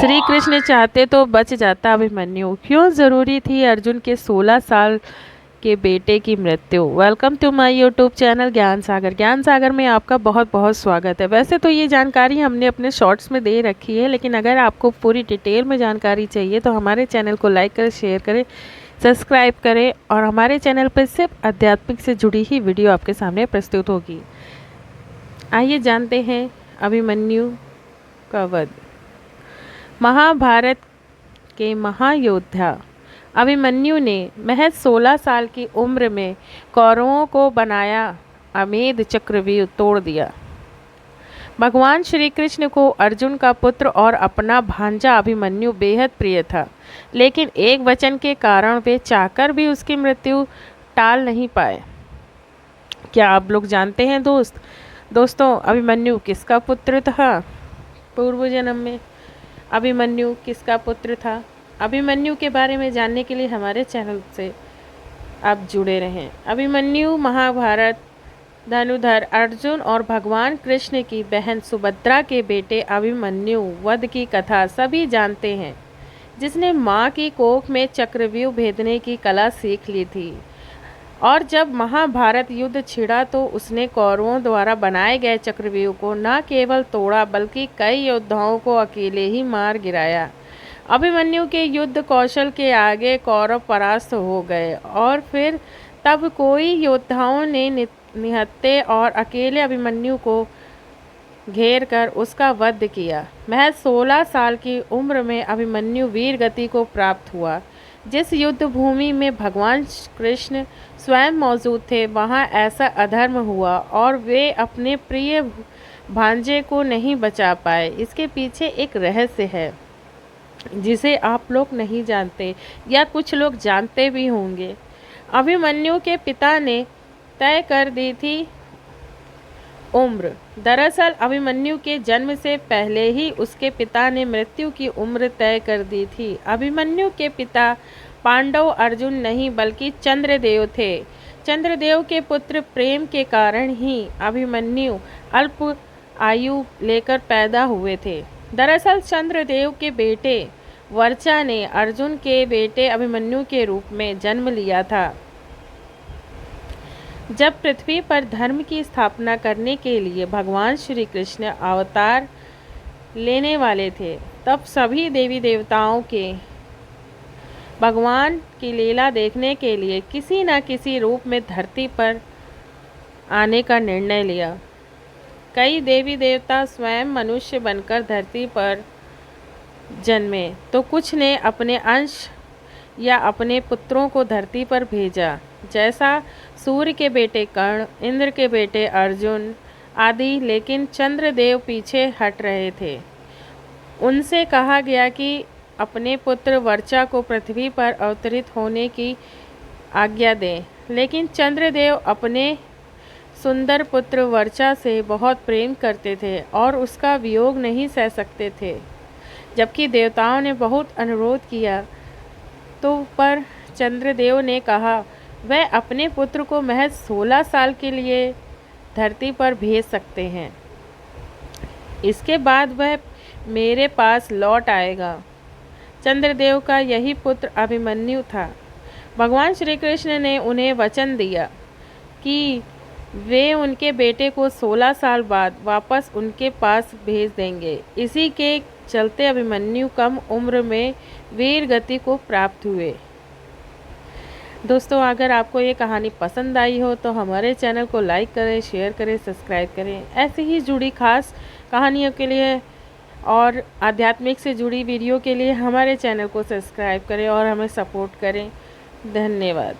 श्री कृष्ण चाहते तो बच जाता अभिमन्यु। क्यों ज़रूरी थी अर्जुन के 16 साल के बेटे की मृत्यु। Welcome to my YouTube channel Gyan Sagar. ज्ञान सागर में आपका बहुत बहुत स्वागत है। वैसे तो ये जानकारी हमने अपने शॉर्ट्स में दे रखी है, लेकिन अगर आपको पूरी डिटेल में जानकारी चाहिए तो हमारे चैनल को लाइक करें, शेयर करें, सब्सक्राइब करें और हमारे चैनल पर सिर्फ आध्यात्मिक से जुड़ी ही वीडियो आपके सामने प्रस्तुत होगी। आइए जानते हैं अभिमन्यु का वध। महाभारत के महायोद्धा अभिमन्यु ने महज 16 साल की उम्र में कौरवों को बनाया अमेध चक्रव्यूह तोड़ दिया। भगवान श्री कृष्ण को अर्जुन का पुत्र और अपना भांजा अभिमन्यु बेहद प्रिय था, लेकिन एक वचन के कारण वे चाहकर भी उसकी मृत्यु टाल नहीं पाए। क्या आप लोग जानते हैं दोस्तों अभिमन्यु किसका पुत्र था? पूर्व जन्म में अभिमन्यु किसका पुत्र था? अभिमन्यु के बारे में जानने के लिए हमारे चैनल से आप जुड़े रहें। अभिमन्यु महाभारत धनुधर अर्जुन और भगवान कृष्ण की बहन सुभद्रा के बेटे अभिमन्यु वध की कथा सभी जानते हैं, जिसने माँ की कोख में चक्रव्यूह भेदने की कला सीख ली थी। और जब महाभारत युद्ध छिड़ा तो उसने कौरवों द्वारा बनाए गए चक्रव्यूह को न केवल तोड़ा बल्कि कई योद्धाओं को अकेले ही मार गिराया। अभिमन्यु के युद्ध कौशल के आगे कौरव परास्त हो गए और फिर तब कोई योद्धाओं ने निहत्थे और अकेले अभिमन्यु को घेर कर उसका वध किया। महज 16 साल की उम्र में अभिमन्यु वीर गति को प्राप्त हुआ। जिस युद्ध भूमि में भगवान कृष्ण स्वयं मौजूद थे, वहां ऐसा अधर्म हुआ और वे अपने प्रिय भांजे को नहीं बचा पाए। इसके पीछे एक रहस्य है जिसे आप लोग नहीं जानते या कुछ लोग जानते भी होंगे। अभिमन्यु के पिता ने तय कर दी थी उम्र। दरअसल अभिमन्यु के जन्म से पहले ही उसके पिता ने मृत्यु की उम्र तय कर दी थी। अभिमन्यु के पिता पांडव अर्जुन नहीं बल्कि चंद्रदेव थे। चंद्रदेव के पुत्र प्रेम के कारण ही अभिमन्यु अल्प आयु लेकर पैदा हुए थे। दरअसल चंद्रदेव के बेटे वर्चा ने अर्जुन के बेटे अभिमन्यु के रूप में जन्म लिया था। जब पृथ्वी पर धर्म की स्थापना करने के लिए भगवान श्री कृष्ण अवतार लेने वाले थे, तब सभी देवी देवताओं के भगवान की लीला देखने के लिए किसी न किसी रूप में धरती पर आने का निर्णय लिया। कई देवी देवता स्वयं मनुष्य बनकर धरती पर जन्मे तो कुछ ने अपने अंश या अपने पुत्रों को धरती पर भेजा, जैसा सूर्य के बेटे कर्ण, इंद्र के बेटे अर्जुन आदि। लेकिन चंद्रदेव पीछे हट रहे थे। उनसे कहा गया कि अपने पुत्र वर्चा को पृथ्वी पर अवतरित होने की आज्ञा दें, लेकिन चंद्रदेव अपने सुंदर पुत्र वर्चा से बहुत प्रेम करते थे और उसका वियोग नहीं सह सकते थे। जबकि देवताओं ने बहुत अनुरोध किया तो पर चंद्रदेव ने कहा वह अपने पुत्र को महज 16 साल के लिए धरती पर भेज सकते हैं, इसके बाद वह मेरे पास लौट आएगा। चंद्रदेव का यही पुत्र अभिमन्यु था। भगवान श्री कृष्ण ने उन्हें वचन दिया कि वे उनके बेटे को 16 साल बाद वापस उनके पास भेज देंगे। इसी के चलते अभिमन्यु कम उम्र में वीर गति को प्राप्त हुए। दोस्तों अगर आपको ये कहानी पसंद आई हो तो हमारे चैनल को लाइक करें, शेयर करें, सब्सक्राइब करें। ऐसे ही जुड़ी खास कहानियों के लिए और आध्यात्मिक से जुड़ी वीडियो के लिए हमारे चैनल को सब्सक्राइब करें और हमें सपोर्ट करें। धन्यवाद।